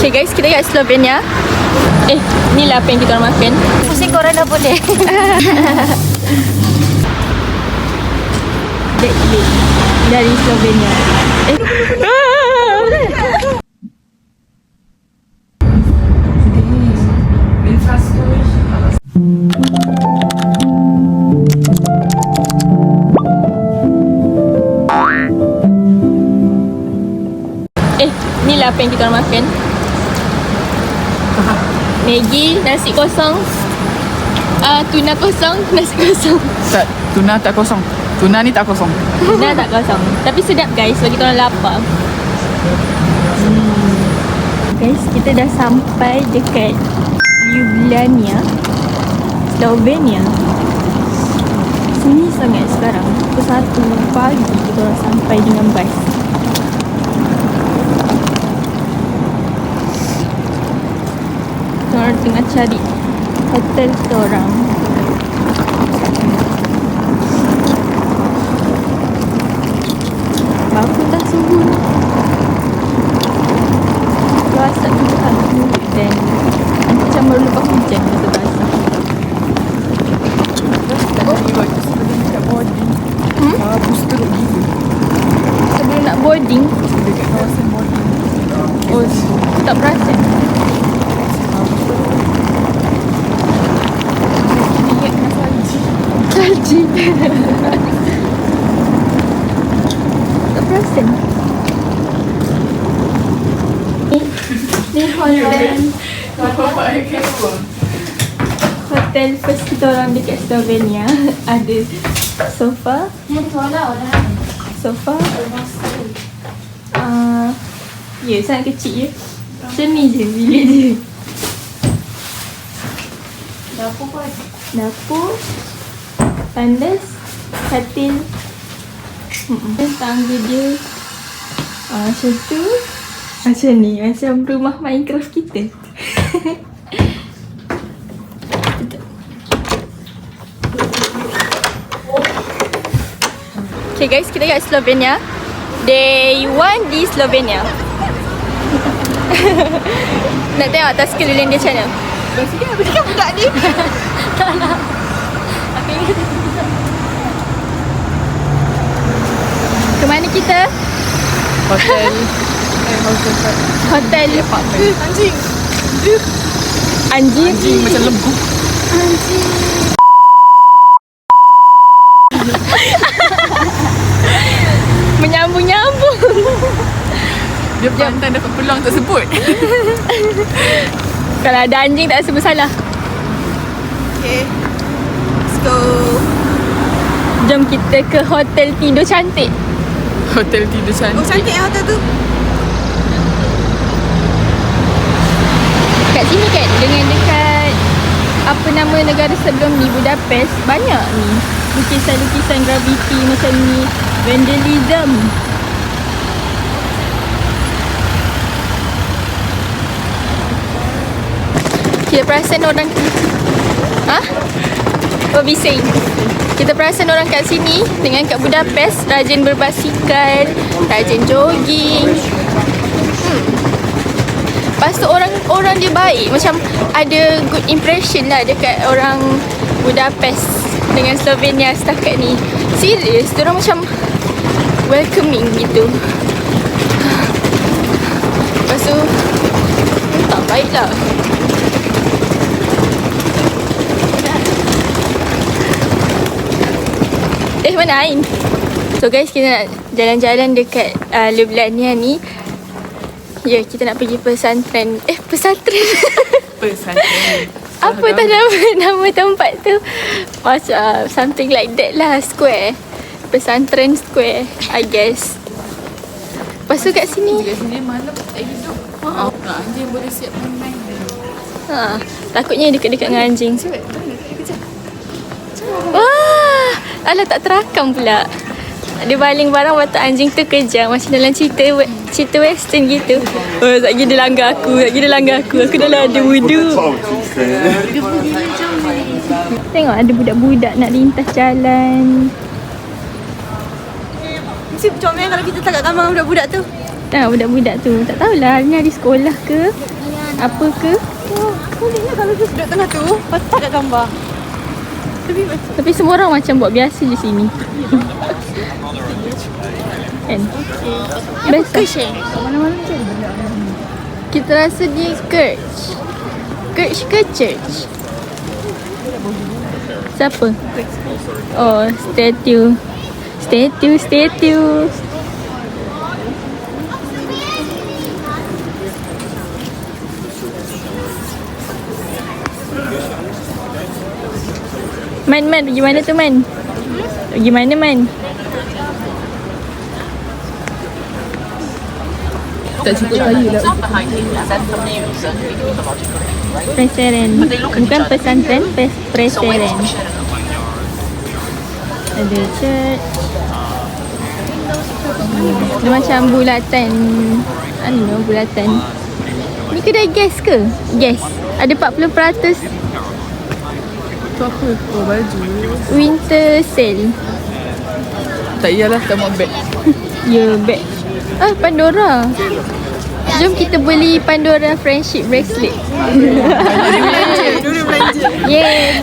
Okay guys, kita kat Slovenia. Ni lah apa yang kita orang makan. Pusing korang dah boleh. Deadlift dari Slovenia. Ni lah apa yang kita orang makan. Maggi, nasi kosong, tuna kosong, nasi kosong. Tak, tuna tak kosong. Tuna ni tak kosong. Tuna tak kosong. Tapi sedap guys, sebab kita orang lapar. Guys, kita dah sampai dekat Ljubljana, Slovenia. Sini sangat sekarang. Pukul 1 pagi kita orang sampai dengan bas. Kita orang tengah cari hotel kita orang. Berapa dah suhu? Basah kita dan macam baru lepas hujan kita basah. Booster gitu. Sebelum nak boarding, Dekat kawasan boarding. oh tak perasan. Ingat dengan salji. Salji. Tak perasan. Ni hotel. Hotel first kita orang dekat Slovenia. Ada sofa. Sofa. Ya, sangat kecil je. Macam ni je, bilik je. Dapur pun ada. Dapur, tandas, katil. Tangga dia macam tu. Macam ni, macam rumah Minecraft kita. Okay guys, kita kat Slovenia. Day 1 di Slovenia. Nak tengok atas sekeliling dia macam mana? Berikan budak ni. Tak nak. Ke mana kita? Hotel. Hotel Anjing. Anjing. Anjing macam lembu. Anjing. Menyambung-nyambung. Dia pandai dapat peluang tak sebut. Kalau ada anjing tak rasa bersalah. Okay. Let's go. Jom kita ke hotel tidur cantik. Hotel tidur cantik. Oh, cantik hotel tu. Kat sini kan, dengan dekat apa nama negara sebelum ni, Budapest, banyak ni lukisan-lukisan graffiti macam ni, vandalism. Kita perasan orang Oh, bising. Kita perasan orang kat sini dengan kat Budapest rajin berbasikal, rajin jogging. Lepas tu orang dia baik. Macam ada good impression lah dekat orang Budapest dengan Slovenia setakat ni. Serius, diorang macam welcoming gitu. Lepas tu tak baik lah. Mana Ain? So guys, kita nak jalan-jalan dekat Ljubljana ni. Ya, kita nak pergi pesantren. Pesantren. Pesantren. Apa tak nama tempat tu? Macam something like that lah, square. Pesantren square, I guess. Lepas tu kat sini. Kat sini malam tak hidup. Anjing boleh siap main-main. Takutnya dekat-dekat dengan anjing. Cepat, kejap. Wah, alah tak terakam pula. Dia baling barang watak anjing tu kejam macam dalam cerita western gitu. Oh, sekejap dia langgar aku. Aku dah lah ada wudu. Tengok ada budak-budak nak lintas jalan. Mesti comel kalau kita tak kat kamar budak-budak tu. budak-budak tu. Tak tahulah ni hari sekolah ke apa ke. Bolehnya kalau dia duduk tengah tu, patut kat gambar. Tapi semua orang macam buat biasa je sini. Kan? Best lah. Mana-mana je benda. Kita rasa di church. Church ke church? Siapa? Oh, statue. Man, pergi mana tu, Man? Pergi mana, Man? Tak cukup kayu dah. Preseren. Bukan pesantren, preseren. Ada church. Dia macam bulatan. Bulatan. Ni kedai gas ke? Gas. Ada 40%. Tu apa? Oh, baju. Winter sale. Tak iyalah, tak mau beg. Ya, bag. Pandora. Jom kita beli Pandora friendship bracelet. Dulu belanja. Yeah.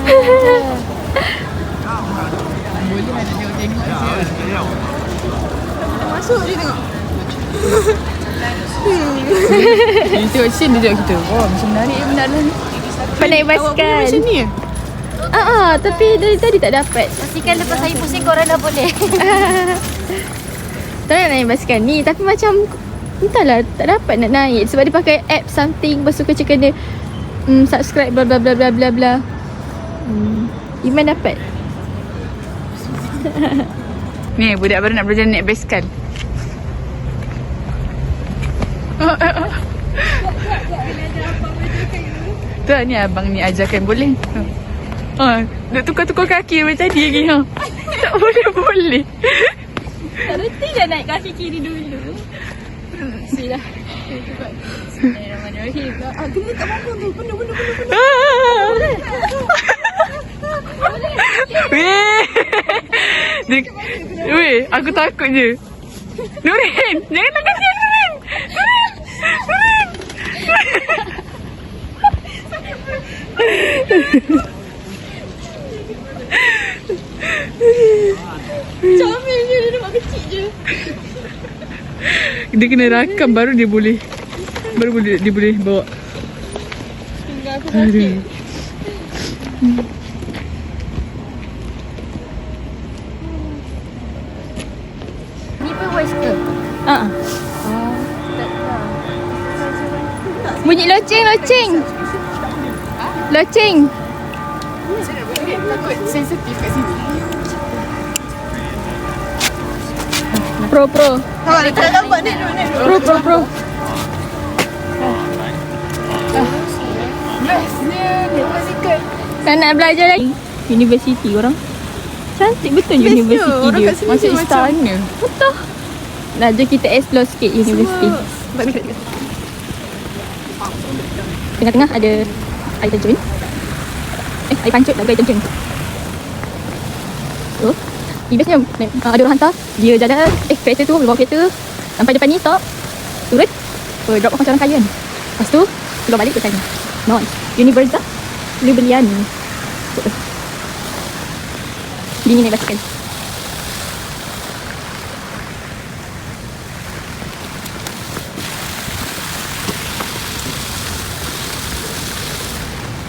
Boleh ada tengok-tengok. Masuk dia tengok. Dia tengok scene dia tengok kita. Wah, macam menarik benda ni. Naik basikal. Macam ni ya? Tapi dari tadi tak dapat. Pastikan lepas saya pusing korang dah boleh. Tak nak naik basikal ni. Tapi macam entahlah, tak dapat nak naik. Sebab dia pakai app something. Lepas tu macam kena subscribe bla bla bla bla bla bla. Iman dapat. Ni, budak baru nak belajar naik basikal. Tu ni abang ni ajarkan boleh. Duk tukar-tukar kaki macam tadi lagi. Tak boleh. Tak reti dah naik kaki kiri dulu. Sila. Bismillahirrahmanirrahim. Kena tak mampu tu. Penuh. Weh, aku takut je. Nurin, jangan tak kasihan Nurin. Comel je, dia nampak kecil je. Dia kena rakam baru dia boleh bawa. Tinggal aku sakit. Ni pun voice ke? Bunyi loceng. Loceng. Takut sensitif kat sini. Pro. Ha, dia tak nampak naik dulu. Pro. Bestnya naik basikal. Saya nak belajar lagi. Universiti orang. Cantik betul Bestnya, universiti orang dia. kat sini Macam macam istana. Betul. Nah, jom kita explore sikit universiti. Sebab ni kat Tengah-tengah ada air terjun. Air pancut dan air terjun. So, bestnya ada orang hantar. Dia jalan, kereta tu, bawa kereta. Sampai depan ni, stop. Turun. Drop off macam orang kaya kan. Lepas tu, keluar balik ke sana. Nice. Universal Ljubljana. Dini naik basikal.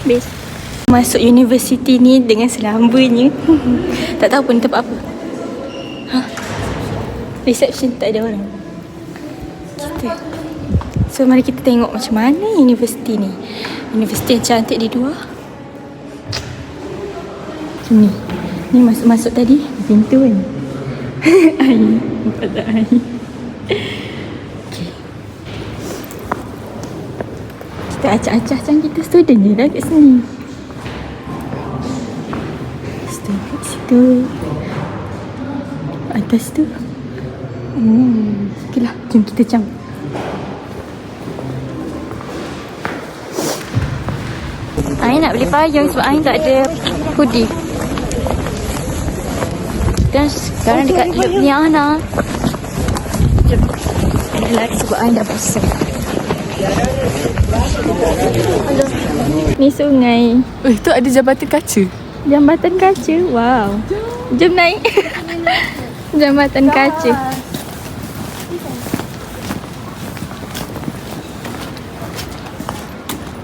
Best. Masuk universiti ni dengan selambanya. Tak tahu pun tempat apa. Reception tak ada orang. So mari kita tengok macam mana universiti ni. Universiti yang cantik di luar. Macam ni. Ni masuk tadi pintu kan. Air. Nampak tak air? Okay. Kita acah-acah macam kita student je dah kat sini. Student kat situ. Atas tu. Okay lah. Jom kita jump. Ain nak beli payung sebab Ain tak ada hoodie. Dan sekarang dekat Ljubljana. Jom. Relax. Sebab I nak pasal. Ni sungai. Tu ada jambatan kaca. Jambatan kaca. Wow. Jom naik. Jambatan kaca.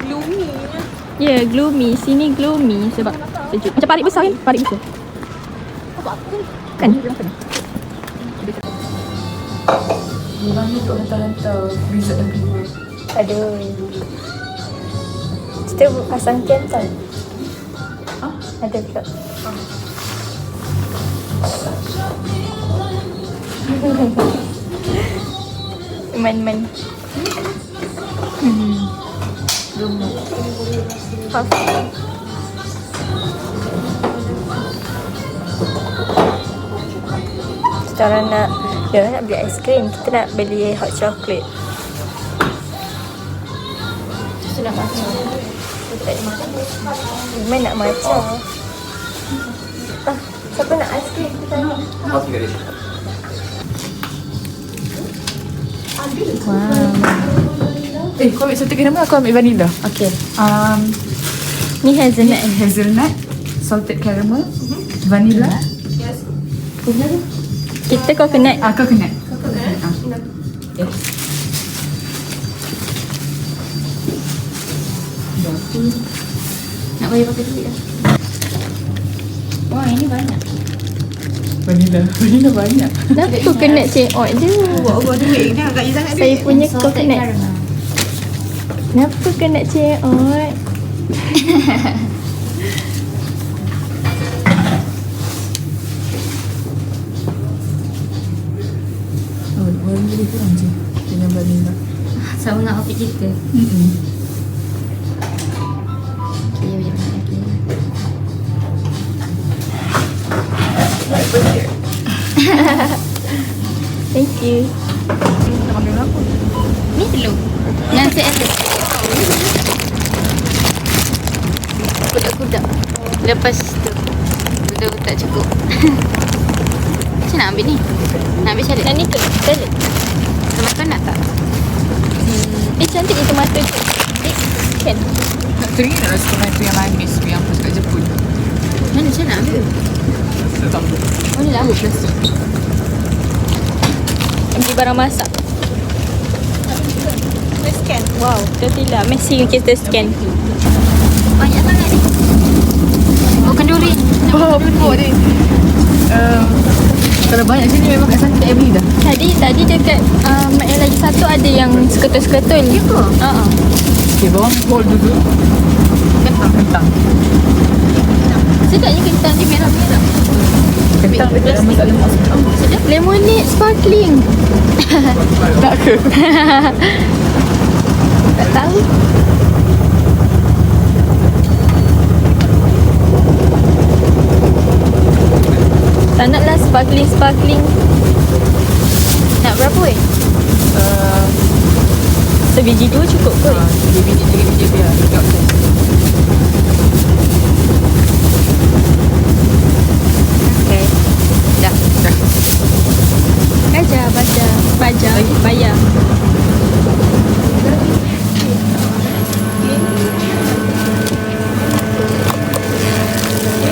Gloomy. Ya, yeah, gloomy. Sini gloomy sebab sejuk. Macam parit besar kan? Parit besar. Kan? Orang ni duk hantar-hantar resort dan keluar. Aduh. Kita pasang cam tau. Ada pula. Man. Kita orang nak beli aiskrim. Kita nak beli hot chocolate. Kita nak matcha. Kita tak ada matcha. Iman nak matcha. Siapa nak aiskrim? Kita nak. Kau ambil satu caramel, aku ambil vanilla. Okay. Ni hazelnut. Hazelnut, salted caramel, vanilla. Kita coconut. Coconut. Yes. Nak bayar pakai duit dah. Wah, ini banyak. Vanilla banyak. Kenapa coconut cekot je? Buat duit ni agak sangat Saya duit. punya Salted coconut. caramel. Kenapa coconut cekot? Warna lebih kurang je dengan vanilla. Sama nak outfit kita. Okay, macam mana lagi? Thank you. Nak makan apa? Ni telur. Nasi atas. Kudak-kudak. Lepas tu betul tak cukup. Macam nak ambil ni? Nak ambil salad? Yang ni ke? Salad. Tomato nak tak? Cantik ni tomato tu. Kan? Nak teringin nak rasa tomato yang manis yang pas kat Jepun. Mana macam nak ambil? Tak tahu. Oh ni lah. Plastik. Ambil barang masak. Kita scan. Wow, tortilla. Mesti kita scan. Banyak sangat ni. Oh, kenduri. Pupuk ni. Kalau banyak sini memang kat sana tak beli dah. Tadi dekat yang lagi satu ada yang seketul-seketul. Ya ke? Okay, bawang pol dulu. Kentang. Sedapnya kentang dia merah-merah. Kentang dia tak masak lemak. Sedap. Lemonade sparkling. Tak ke? Tak tahu. Tak nak lah sparkling. Nak berapa weh? Sebiji 2 cukup kot. 3 biji biar. Tengok tu. Okay. Dah. Baja. Bayar.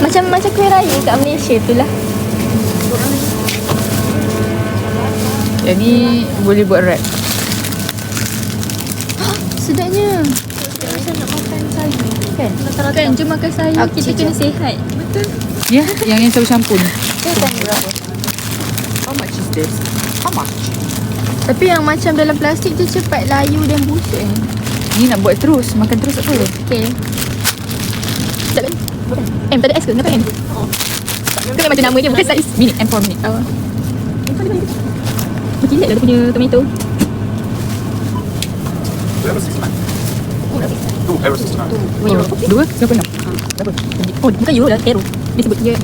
Macam kuih raya kat Malaysia tu lah. Yang ni boleh buat wrap. Sedapnya. Macam nak makan sayur. Kan? Jom makan sayur. Kita kena sihat. Betul. Ya, yang sabu campur ni. Saya tanya berapa? How much is this? How much? Tapi yang macam dalam plastik tu cepat layu dan busuk Ni nak buat terus, makan terus tak apa. Okay. Sedap kan? M, tak ada S ke? Kenapa M? Itu macam nama dia, bukan saiz. Minute, M for minute. Berkilat lah dia punya tomato. Dua, berapa nak? Berapa? Oh, bukan euro lah, euro. Dia sebut euro.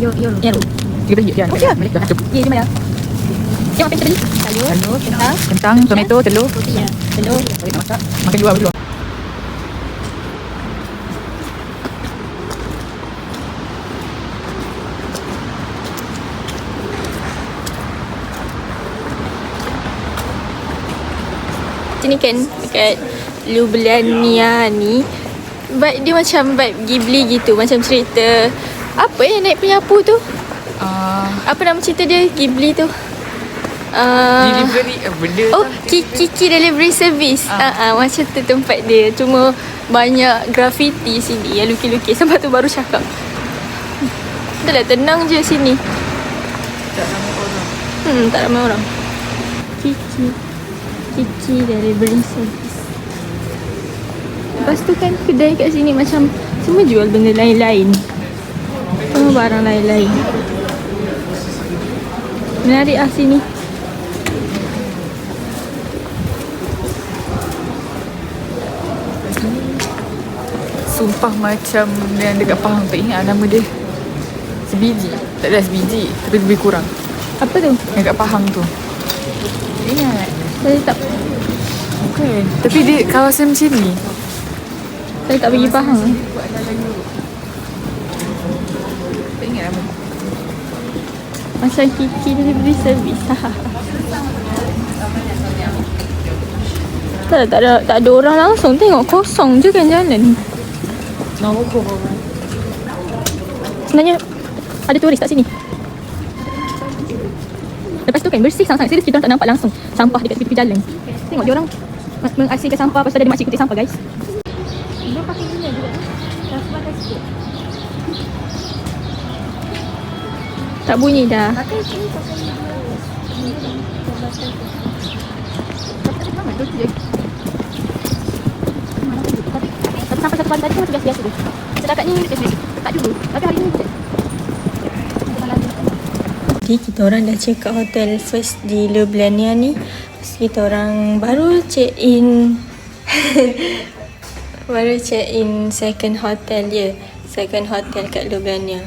13 ya. Okey lah. Dah cukup. Okay, jom lah. Jom apa yang kita beli? Sayur, Kentang, tomato, telur. ya, telur. Balik nak masak. Makan dua berdua. kita ni kan dekat Ljubljana ni, vibe dia macam vibe Ghibli gitu. Macam cerita apa naik penyapu tu, apa nama cerita dia Ghibli tu? Delivery benda Oh, Kiki Delivery Service. Macam tu tempat dia. Cuma banyak graffiti sini yang lukis-lukis. Sampai tu baru cakap, dah lah, tenang je sini. tak ramai orang. Tak ramai orang. Kiki Delivery Service. Lepas tu kan kedai kat sini macam semua jual benda lain-lain. Semua barang lain-lain. Menarik lah sini. Sumpah macam yang dekat Pahang tak ingat nama dia. Sebiji. Tak ada sebiji, tapi lebih kurang. Apa tu? Yang kat Pahang tu. Tak ingat. Saya tak Bukan. Tapi dia kawasan macam ni. Saya tak pergi Pahang. Tak ingat nama. Macam Kiki Delivery Service. Tak ada orang langsung. Tengok kosong je kan jalan. Sebenarnya ada turis kat sini. Lepas tu kan bersih sangat-sangat. Serius kita orang tak nampak langsung sampah dekat tepi-tepi jalan. Tengok dia orang mengasingkan sampah. Lepas tu ada makcik kutip sampah guys. Dia pakai gini juga. Tak bunyi dah. Sampai satu pagi tadi kan biasa-biasa tu. Setakat ni biasa-biasa. Tak dulu. Tapi hari ni jadi kita orang dah check out hotel first di Ljubljana ni. Kita orang baru check in second hotel je. Second hotel kat Ljubljana.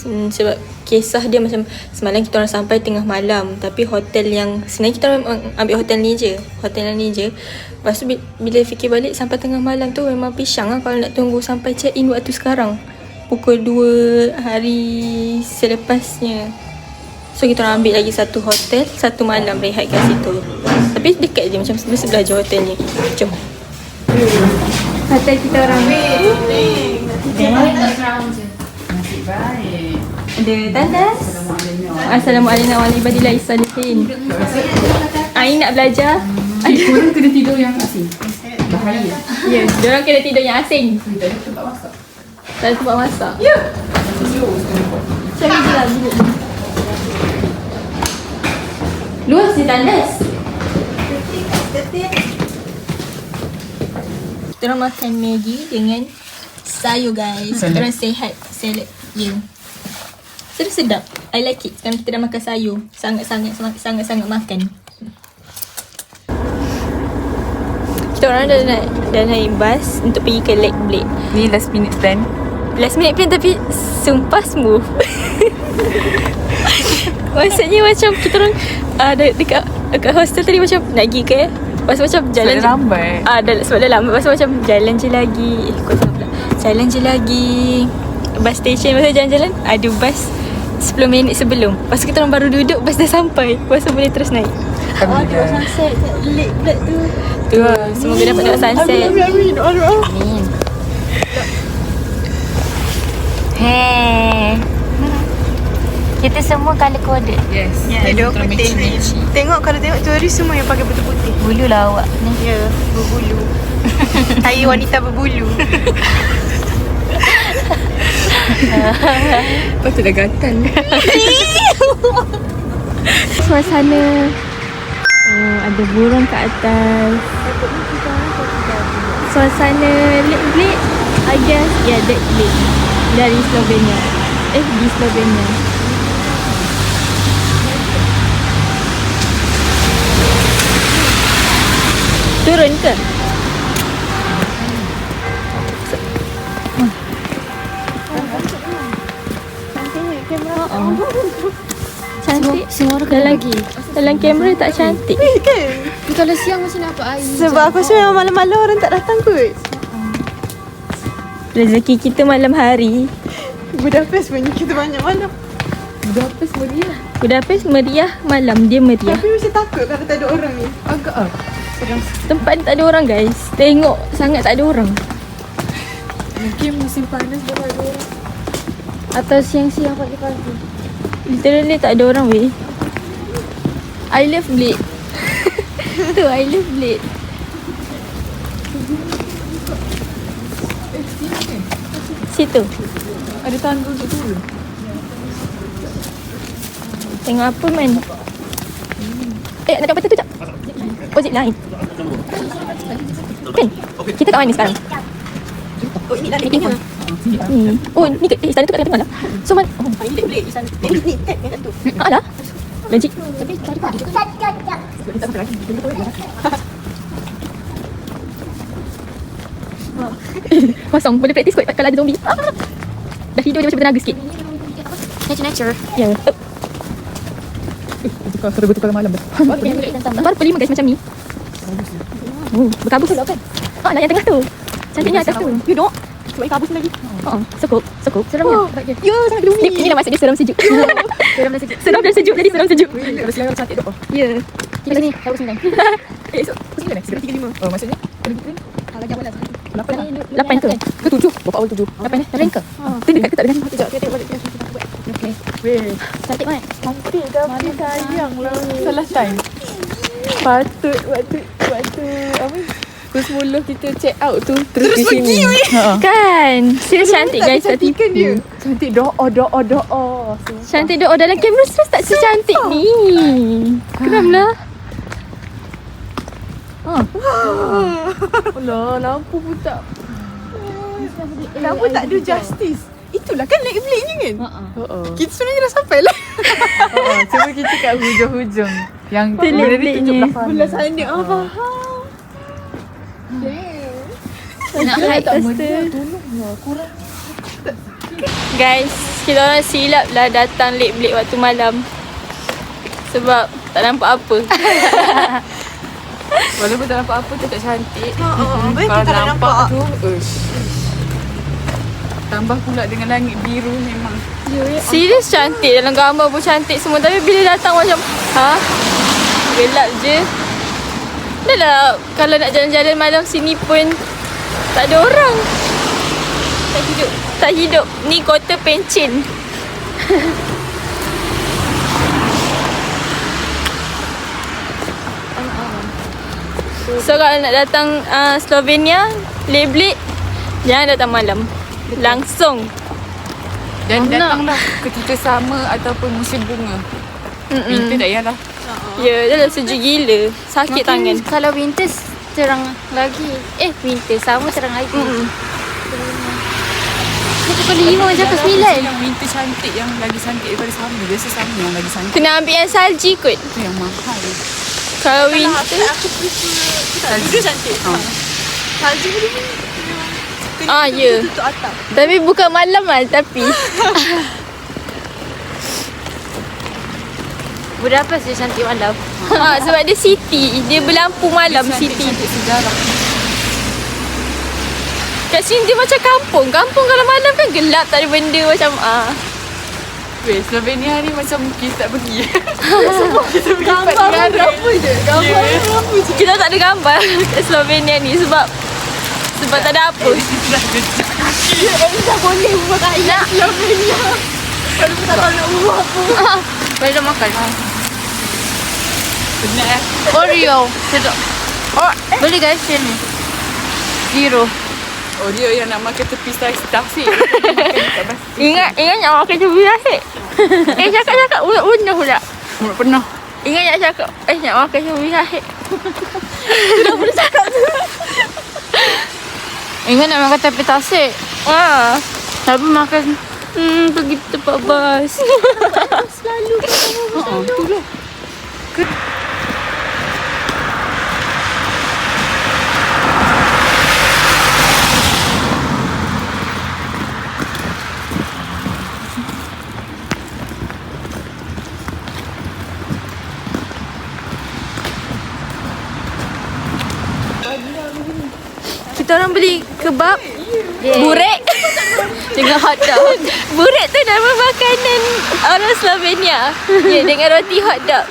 Sebab kisah dia macam semalam kita orang sampai tengah malam, tapi hotel yang sebenarnya kita orang ambil hotel ni je. Hotel ni je. Lepas tu bila fikir balik sampai tengah malam tu memang pisang lah kalau nak tunggu sampai check in waktu sekarang. Pukul 2 hari selepasnya. So kita orang ambil lagi satu hotel, satu malam rehat kat situ. Tapi dekat je, macam sebelah je hotelnya. Jom. Hotel kita orang. Nasib baik. Ada tandas. Assalamualaikum warahmatullahi wabarakatuh. Ain nak belajar. Korang kena tidur yang asing. Bahaya. Ya, diorang kena tidur yang asing. Tak ada tempat masak. Tak ada tempat masak. Ya. Macam je lah duduk. Luas je tandas. Kita orang makan Maggi dengan sayur guys. Kita orang sihat. Salad. Ya. Sedap. I like it. Sekarang kita dah makan sayur. Sangat-sangat makan. Kita orang dah naik bas untuk pergi ke Lake Blade. Ni last minute plan. Last minute plan tapi sumpah smooth. Maksudnya macam kita orang dekat hostel tadi macam nak pergi ke. Lepas macam jalan sebab lambat. Sebab dah lambat. Lepas macam jalan je lagi. Jalan je lagi. Bus station. Lepas jalan-jalan ada bus 10 minit sebelum. Lepas kita orang baru duduk, bus dah sampai. Lepas tu boleh terus naik. Alhamdulillah. Sunset kat Lake Blade tu. Tu semoga dapat tengok sunset. Amin. Hey. Kita semua colour coded. Yes. Dia putih ni. Tengok kalau tengok turis semua yang pakai putih-putih. Bulu lah awak ni. Ya, berbulu. Tai wanita berbulu. Lepas tu dah gatal. Suasana ada burung kat atas. Suasana Lake Blade, I guess, yeah, Lake Blade dari Slovenia. Di Slovenia. Turun ke? Cantik. Semua orang Dalam lagi. Dalam kamera tak cantik. Kan? Kalau siang macam nak apa air. Sebab aku rasa memang malam-malam orang tak datang kot. Rezeki kita malam hari. Budapest pun kita banyak malam. Budapest meriah, malam dia meriah. Tapi macam takut kalau tak ada orang ni. Agak Tempat ni tak ada orang guys. Tengok sangat tak ada orang. Mungkin musim panas dah ada orang. Atau siang-siang pagi-pagi. Literally tak ada orang weh. I love Blade. Tu I love Blade. Situ. Ada tangga untuk turun. Tengok apa man. Nak kat betul tu jap. Oh zip line. Kan? Kita kat mana sekarang? Oh, ini dah ni. Oh ni kat istana tu kat tengah lah. So man. Oh, Ini boleh di sana. Ni tag kan tu. lah. Legit. Kosong. Boleh praktis kot kalau ada zombie. Dah hidup dia macam bertenaga sikit. Nature. Ya. Tukar kena bertukar malam dah. Baru pukul 5 guys macam ni. Berkabus pula kan? Lah yang tengah tu. Cantiknya atas tu. You know? Cuma kabus lagi. Sekup. Seram ya? Ya, sangat gloomy. Ni lah maksud dia seram sejuk. Seram dan sejuk. Jadi seram sejuk. Kalau selera cantik dok. Ya. Kita sini. Kabus 9. Esok pukul 9 segera 35. Oh maksudnya kena bukan Kalau jam malam. 8 ke? ke 7. Bapak awal 7. 8 dah rank ke? Tu dekat ke tak dengan? Sekejap, saya tengok balik. Okay. Weh, Cantik kan? cantik tapi sayang lah. Salah time. Patut waktu apa? Pukul 10 kita check out tu terus ke sini. Kan? Serius cantik guys. Tak tipu. dia. Cantik doa. Cantik doa dalam kamera terus tak secantik ni. Keramlah. Alah, lampu pun tak. Lampu tak ada justice. Itulah kan naik blade ni kan? Kita sebenarnya dah sampai lah. Cuma kita kat hujung-hujung. Yang benda ni tunjuk Belah sana. Faham. Nak hide atas tu. Guys, kita orang silap lah datang late blade waktu malam. Sebab tak nampak apa. Walaupun tak nampak apa tetap cantik. Baik Kalau kita tak nampak nampak. tu, tambah pula dengan langit biru memang. Serius cantik. Dalam gambar pun cantik semua. Tapi bila datang macam gelap je. Dah lah. Kalau nak jalan-jalan malam sini pun tak ada orang. Tak hidup. Ni kota pencin. So kalau nak datang Slovenia, Blade, jangan datang malam. Langsung. Dan datanglah ketika sama ataupun musim bunga. Winter tak payahlah. Ya, dah lah sejuk gila. Sakit tangan. Kalau winter terang lagi. Winter sama terang lagi. Dia pukul 5 je ke 9. Yang winter cantik, yang lagi cantik daripada sama. Biasa sama yang lagi cantik. Kena ambil yang salji kot. Itu yang mahal. Kalau winter. Aku prefer Dia cantik. Salji ni. Ya. Tutup atap. Tapi bukan malam lah tapi. Berapa sih cantik malam? Sebab dia city. Dia berlampu malam city. Cantik sejarah. Kat sini dia macam kampung. Kampung kalau malam kan gelap. Tak ada benda macam Weh, Slovenia ni macam kita tak pergi. Gambar berapa je? Gambar berapa je? Kita tak ada gambar kat Slovenia ni sebab tak ada apa. Elsa boleh buat ayat Slovenia. Kalau tak tahu nak buat apa. Boleh makan. Benar. Oreo. Sedap. Beli guys sini. Zero. Oh, dia yang nak makan tepi tasik. Ingat nak makan cubi asyik. Cakap benda pula. Pernah. Ingat nak cakap nak makan cubi asyik. Ingat nak makan tepi tasik. Tapi makan Pergi tempat bas. Selalu. Itulah. Kita orang beli kebab, burek dengan hot dog. Burek tu nama makanan orang Slovenia. Ya, dengan roti hot dog.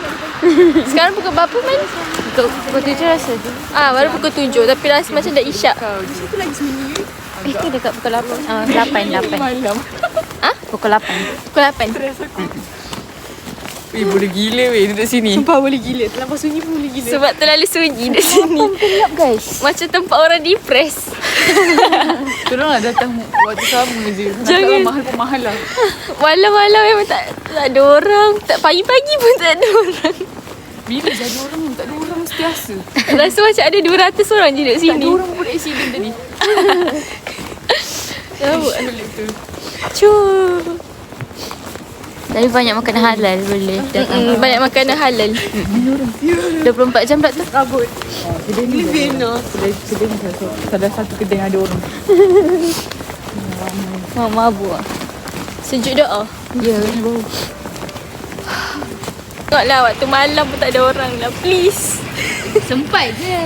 Sekarang pukul berapa man? Pukul 7 rasa. Baru pukul 7 tapi rasa macam dah isyak. Itu dekat pukul 8. 8. Malam. Pukul 8. Pukul 8. Weh, boleh gila weh duduk sini. Sumpah boleh gila. Terlampau sunyi pun boleh gila. Sebab terlalu sunyi di sini. Gelap guys. Macam tempat orang depress. Korang lah datang waktu sama je. Nak Jangan. tak mahal pun mahal lah. Malam-malam memang tak ada orang. Tak pagi-pagi pun tak ada orang. Bila je ada orang, tak ada orang setiasa. Rasa macam ada 200 orang je duduk Tak sini. ada orang pun accident tadi. Sulit tu. Cuh. Tapi banyak makanan halal boleh datang. Banyak makanan halal. 24 jam tak tu. Kabut. Kedai ni kedai ni salah satu kedai yang ada orang. Mabuk lah. Sejuk doa. Ya. Tengoklah waktu malam pun tak ada orang lah. Please. Sempat je.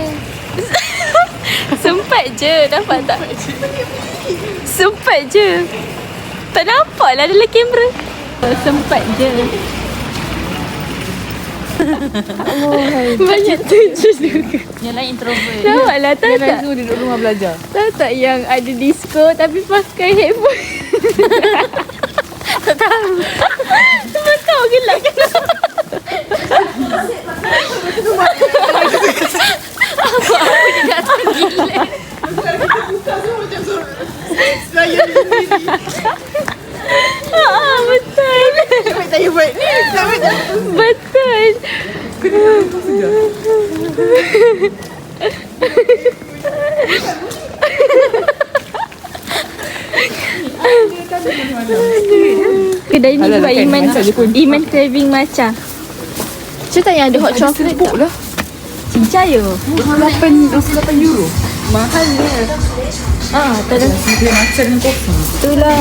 Sempat je. Nampak tak? Sempat je. Tak nampak lah dalam kamera. Sempat je. Banyak tujuh juga. Yang lain introvert. Nampak lah, tahu Yang lain tak? semua duduk rumah belajar. Tahu tak yang ada disco tapi pakai headphone? Tak tahu. Sebab kau gelak kan? Apa dia datang gila? Betul. Betul. Kedai ni Halal sebab kan? Iman Masak je pun. Iman craving matcha. Cerita yang ada hot chocolate Serbuk lah. cincai ya. 28 euro. Mahal dia. Tak ada. Dia macam dengan kopi. Itulah.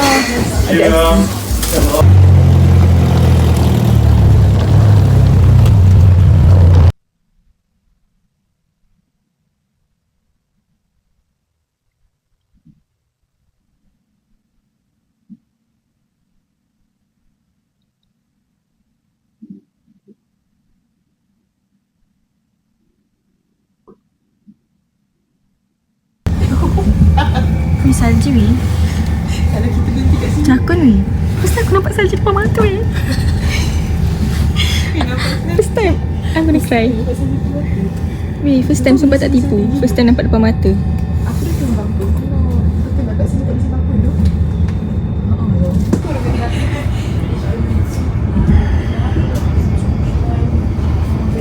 Ni salji ni. Kalau kita berhenti kat sini. Cakun ni. First time aku nampak salji depan mata ni. First time. I'm gonna cry. Weh, first time sumpah tak tipu. First time nampak depan mata. Aku dah tengok bangku. Betul nak kat sini tak bisa bangku tu.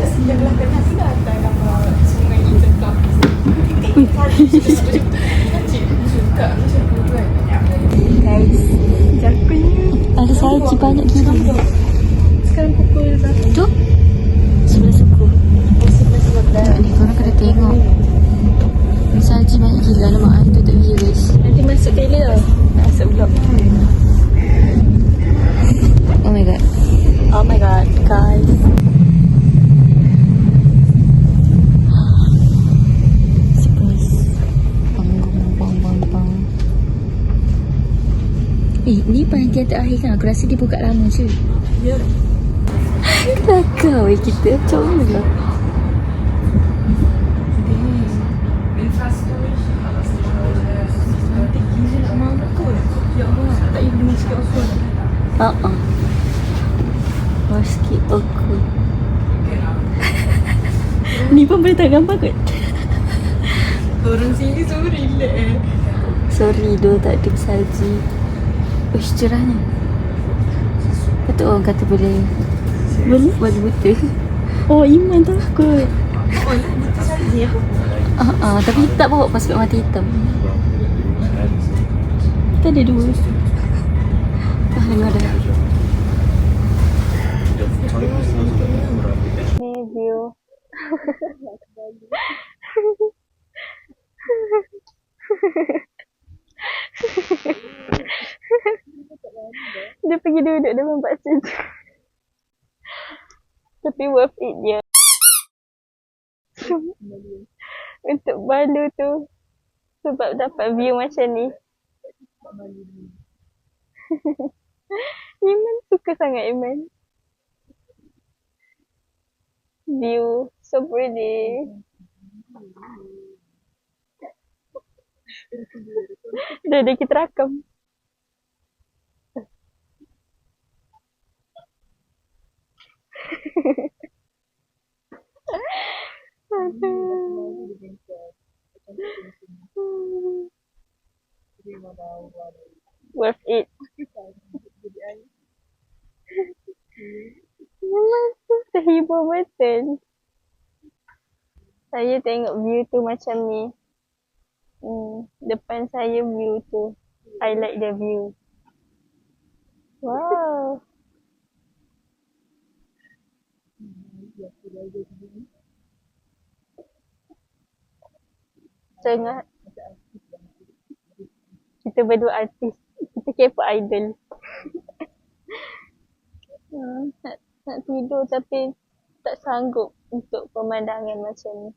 Sebelah kanan tu dah ada gambar sungai Eaton Park. Guys, jakunnya. Ada salji banyak gila. Sekarang pukul berapa? Tu? Sebelah suku. Tengok ni korang kena tengok. Ni salji banyak gila. Alamak, itu tak video guys. Nanti masuk trailer tau. Masuk vlog. Oh my god. Oh my god, guys. Surprise. Bang, bang, bang, bang. Ni penantian terakhir kan? Aku rasa dia buka lama je. Ya. Kelakar weh kita. Macam mana lah? Nanti gila nak mampus. Ya Allah, tak payah beli sikit apa. Meski aku. Ni pun boleh tak gambar kot? Orang sini semua relax. Sorry doh tak ada salji. Uish, cerahnya. Kata orang kata boleh. Boleh? Boleh buta. Oh, Iman takut. Oh, lah, buta saja. Tapi tak bawa pasport mata hitam. Kita ada dua. Dengar dah. Ni view. Dia pergi duduk depan Pak Sejuk. Tapi worth it dia. Untuk balu tu. Sebab dapat view macam ni. Iman suka sangat Iman. View So pretty. Dah kita rakam. Worth it. Memang tu terhibur betul. Saya tengok view tu macam ni. Depan saya view tu. I like the view. Wow. Tengah kita berdua artis. Kita K-pop idol. Nak tidur tapi tak sanggup untuk pemandangan macam ni.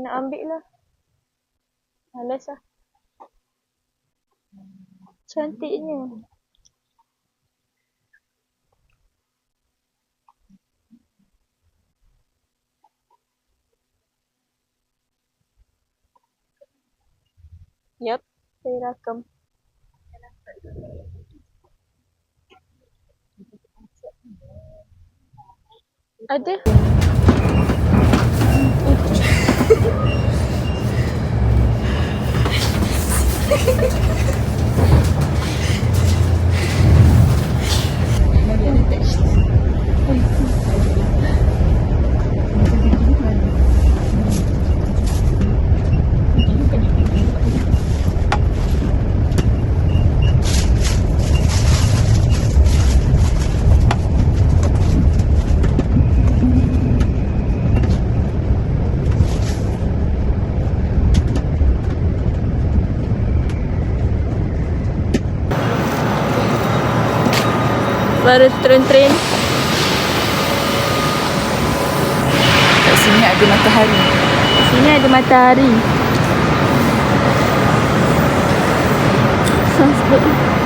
Nak ambil lah. Malas lah. Cantiknya. Yup, saya rakam. Ada. Baru turun train. Kat sini ada matahari. Sini ada matahari. Sunset.